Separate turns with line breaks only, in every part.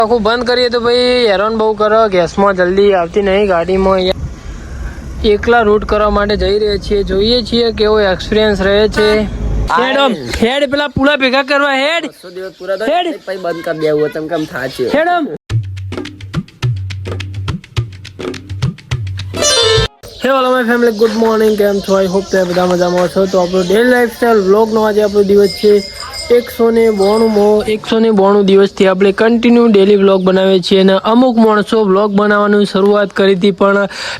આખું બંધ કરીએ તો ભાઈ હેરાન બહુ કરો, ગેસમાં જલ્દી આવતી નહીં ગાડીમાં. એકલા રૂટ કરવા માટે જઈ રહ્યા છીએ, જોઈએ છીએ કેવો એક્સપિરિયન્સ રહે છે. હેડ પેલા પૂરા ભેગા કરવા, હેડ 100 દિવસ પૂરા થાય પછી બંધ કરી દેવું તમ કેમ થાય છે. હેડમ હે all my family, good morning. કેમ છો? આઈ હોપ તમે બધા મજામાં છો. તો આપણો ડેલી લાઈફસ્ટાઈલ વ્લોગનો આજે આપણો દિવસ છે 192 દિવસથી આપણે કન્ટિન્યુ ડેલી વ્લોગ બનાવીએ છીએ. અને અમુક માણસો વ્લોગ બનાવવાની શરૂઆત કરી હતી પણ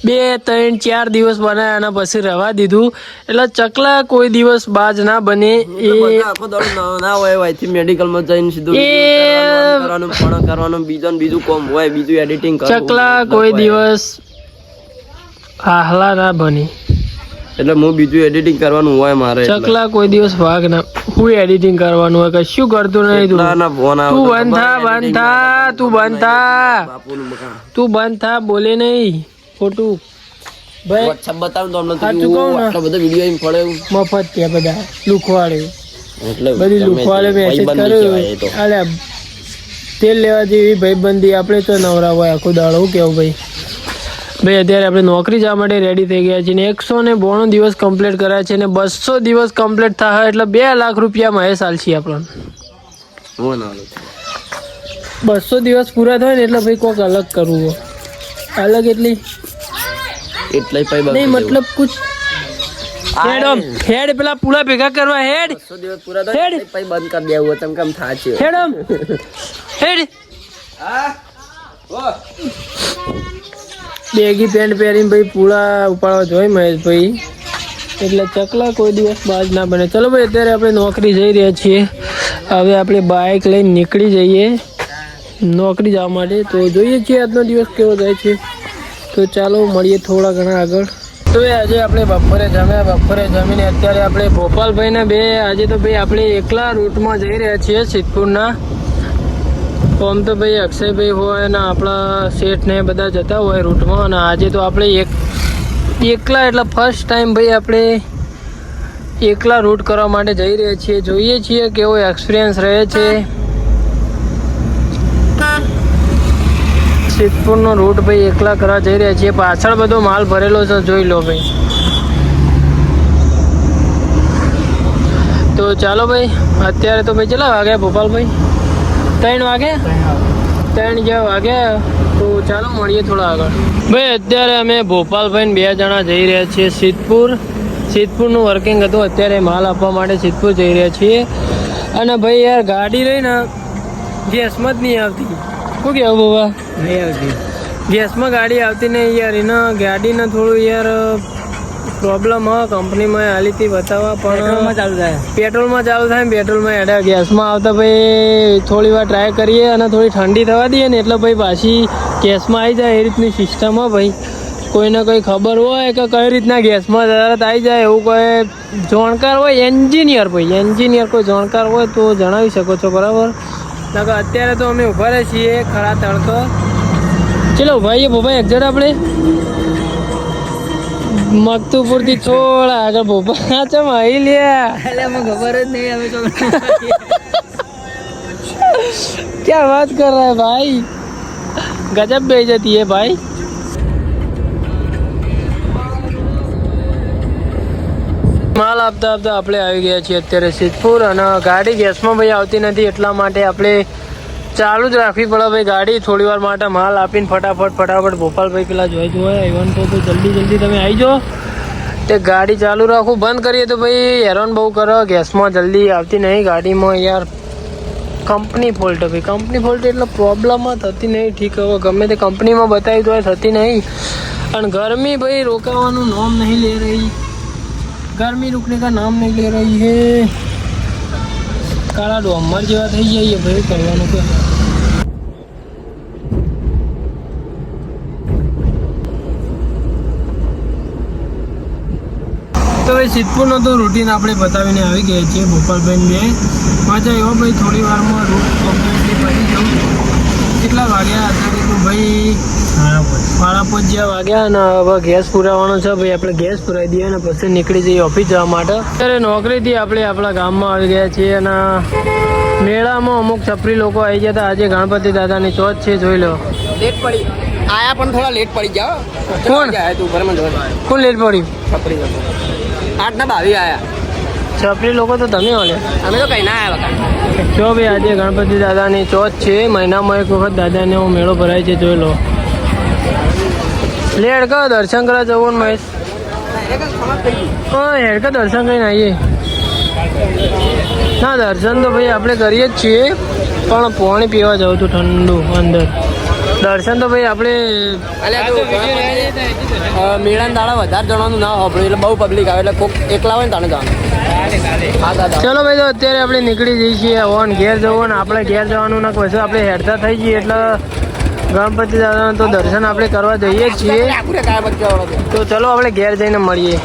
2, 3, 4 દિવસ બનાવ્યા અને પછી રવા દીધું. એટલે ચકલા કોઈ દિવસ બાજ ના બને. એ આખો દડો ના હોય મેડિકલમાં જઈને સીધું કરવાનું બીજું કામ હોય, બીજું એડિટિંગ કરવાનું. ચકલા કોઈ દિવસ હાહલા ના બની, એટલે હું બીજું એડિટિંગ કરવાનું હોય મારે. ચકલા કોઈ દિવસ ભાગ ના, હું એડિટિંગ કરવાનું હોય, કશું કરતું નહીં. તું બંધ થા, બોલે નહીં ખોટું ભાઈ. WhatsApp બતાવું તો અમને આટલો બધો વિડિયો પડે મફત ત્યાં બધા લુખવાડે, એટલે બધી લુખવાડે મેસેજ કર્યો. અલ્યા તેલ લેવા જેવી ભાઈબંધી, આપણે તો નવરા હોય આખો દાડો. કેવું ભાઈ અત્યારે આપણે નોકરી જવા માટે રેડી થઈ ગયા છીએ. 192 દિવસ કમ્પ્લીટ કર્યા છે અને 200 દિવસ કમ્પ્લીટ થાય એટલે 2 લાખ રૂપિયા મહેશ આલશી આપણને. 200 દિવસ પૂરા થાય ને એટલે ભાઈ કોઈક અલગ કરવું હોય. અલગ એટલે નહીં, મતલબ કુછ હેડ પેલા પૂરા ભેગા કરવા, હેડ 200 દિવસ પૂરા થાય પછી બંધ કરી દેવું તમ કેમ થાય છે. હેડમ હેડ બેગી પેન્ટ પહેરીને ભાઈ પૂળા ઉપાડવા જોઈએ મહેશભાઈ, એટલે ચકલા કોઈ દિવસ બાજ ના બને. ચલો ભાઈ અત્યારે આપણે નોકરી જઈ રહ્યા છીએ. હવે આપણે બાઇક લઈને નીકળી જઈએ નોકરી જવા માટે. તો જોઈએ છીએ આજનો દિવસ કેવો જાય છે. તો ચાલો મળીએ થોડા ઘણા આગળ. તો આજે આપણે બપોરે જમીને અત્યારે આપણે ભોપાલભાઈને આજે તો ભાઈ આપણે એકલા રૂટમાં જઈ રહ્યા છીએ સિદ્ધપુરના. તો આમ તો ભાઈ અક્ષયભાઈ હોય ને આપણા શેઠ ને બધા જતા હોય રૂટમાં, અને આજે તો આપણે એકલા એટલે ફર્સ્ટ ટાઈમ ભાઈ આપણે એકલા રૂટ કરવા માટે જઈ રહ્યા છીએ. જોઈએ છીએ કેવો એક્સપિરિયન્સ રહે છે. સિદ્ધપુરનો રૂટ ભાઈ એકલા કરવા જઈ રહ્યા છીએ. પાછળ બધો માલ ભરેલો છે, જોઈ લો ભાઈ. તો ચાલો ભાઈ અત્યારે તો ભાઈ કેટલા વાગ્યા ભોપાલભાઈ? 3 જેવા વાગ્યા. તો ચાલો મળીએ થોડા આગળ. ભાઈ અત્યારે અમે ભોપાલભાઈ 2 જણા જઈ રહ્યા છીએ સિદ્ધપુરનું વર્કિંગ હતું, અત્યારે માલ આપવા માટે સિદ્ધપુર જઈ રહ્યા છીએ. અને ભાઈ યાર ગાડી લઈને ગેસમાં જ નહીં આવતી. શું કહેવું બાબા? નહીં આવતી ગેસમાં ગાડી આવતી નહીં યાર. એના ગાડીને થોડું યાર પ્રોબ્લેમ હોય. કંપનીમાં હાલી હતી બતાવવા પણ પેટ્રોલમાં ચાલુ થાય ને પેટ્રોલમાં હેડા. ગેસમાં આવતા ભાઈ થોડી વાર ટ્રાય કરીએ અને થોડી ઠંડી થવા દઈએ ને એટલે ભાઈ પાછી ગેસમાં આવી જાય. એ રીતની સિસ્ટમ હોય ભાઈ. કોઈને કોઈ ખબર હોય કે કઈ રીતના ગેસમાં તરત આવી જાય એવું કોઈ જાણકાર હોય, એન્જિનિયર કોઈ જાણકાર હોય તો જણાવી શકો છો, બરાબર? અત્યારે તો અમે ઉભા રહે છીએ ખરા તડકો. ચલો ભાઈ ભોપાઈ એક્ઝેટ આપણે મકતુપુરથી થોડા આગળ ભોપા ચમ આવી લ્યા. ખબર જ નહીં હવે તો ક્યાં વાત કર રહા હે ભાઈ, ગજબ બેइज्जती है भाई. માલ આપતા આપણે આવી ગયા છીએ અત્યારે સિદ્ધપુર. અને ગાડી ગેસમાં ભાઈ આવતી નથી એટલા માટે આપણે ચાલુ જ રાખવી પડે ભાઈ ગાડી. થોડી વાર માટે માલ આપીને ફટાફટ ભોપાલભાઈ પેલા જોઈ આવ્યો તો જલ્દી તમે આવી જાઓ. તે ગાડી ચાલુ રાખું, બંધ કરીએ તો ભાઈ હેરાન બહુ કરો. ગેસમાં જલ્દી આવતી નહીં ગાડીમાં યાર. કંપની ફોલ્ટ ભાઈ, કંપની ફોલ્ટ એટલે પ્રોબ્લેમ થતી નહીં. ઠીક હવે ગમે તે કંપનીમાં બતાવી તો થતી નહીં. અને ગરમી ભાઈ રોકાવાનું નામ નહીં લે રહી. गर्मी रुकने का नाम नहीं ले रही है. काला डोमर जेवा થઈ જાય ભાઈ, કરવાનું કે. તો ભાઈ સિદ્ધપુરનો તો રૂટીન આપણે બતાવીને આવી ગયા છીએ ભોપાલભાઈ 2. પાછા એવો ભાઈ થોડી વારમાં રૂટ કમ્પ્લીટલી પતી જાઉં. કેટલા વાગ્યા અત્યારે તો ભાઈ 5:30 જેવા વાગ્યા અને હવે ગેસ પુરાવાનો છે ભાઈ. આપણે ગેસ પુરાવી દઈએ અને પછી નીકળી જઈએ ઓફિસ જવા માટે. અત્યારે નોકરીથી આપણે આપણા ગામમાં આવી ગયા છીએ અને મેળામાં અમુક છપરી લોકો આવી ગયા હતા. આજે ગણપતિ દાદાની ચોથ છે, જોઈ લો.
લેટ પડી આયા પણ થોડા લેટ પડી જાઓ.
કોણ
આયા તું ઘરમાં જોવા
કોણ લેટ પડ્યું?
છપરી 8:22 આયા.
છપરી લોકો તો તમે ઓલે.
અમે તો કઈ ના આવ્યા બકા.
જો ભાઈ આજે ગણપતિ દાદાની ચોથ છે. મહિનામાં એક વખત દાદાનો મેળો ભરાય છે, જોઈ લો. લેડ કા દર્શન કરવા જવું ને મહેશ? હા હેડ કા દર્શન કરીને આવીએ. ના દર્શન તો ભાઈ આપણે કરીએ જ છીએ, પણ પાણી પીવા જવું હતું ઠંડુ અંદર. દર્શન તો ભાઈ આપણે
મેળાના દાડા વધારે જણાનું ના હોય એટલે બહુ પબ્લિક આવે એટલે કોક એકલા હોય ને તાને જવાનું. હા દાદા
ચલો ભાઈ, તો અત્યારે આપણે નીકળી જઈએ છીએ. ઓન ઘેર જવું ને આપણે ઘેર જવાનું ના પછી આપણે હેડતા થઈ જઈએ એટલે ગણપતિ દાદાના તો દર્શન આપણે કરવા જઈએ જ છીએ. તો ચલો આપણે ઘેર જઈને મળીએ.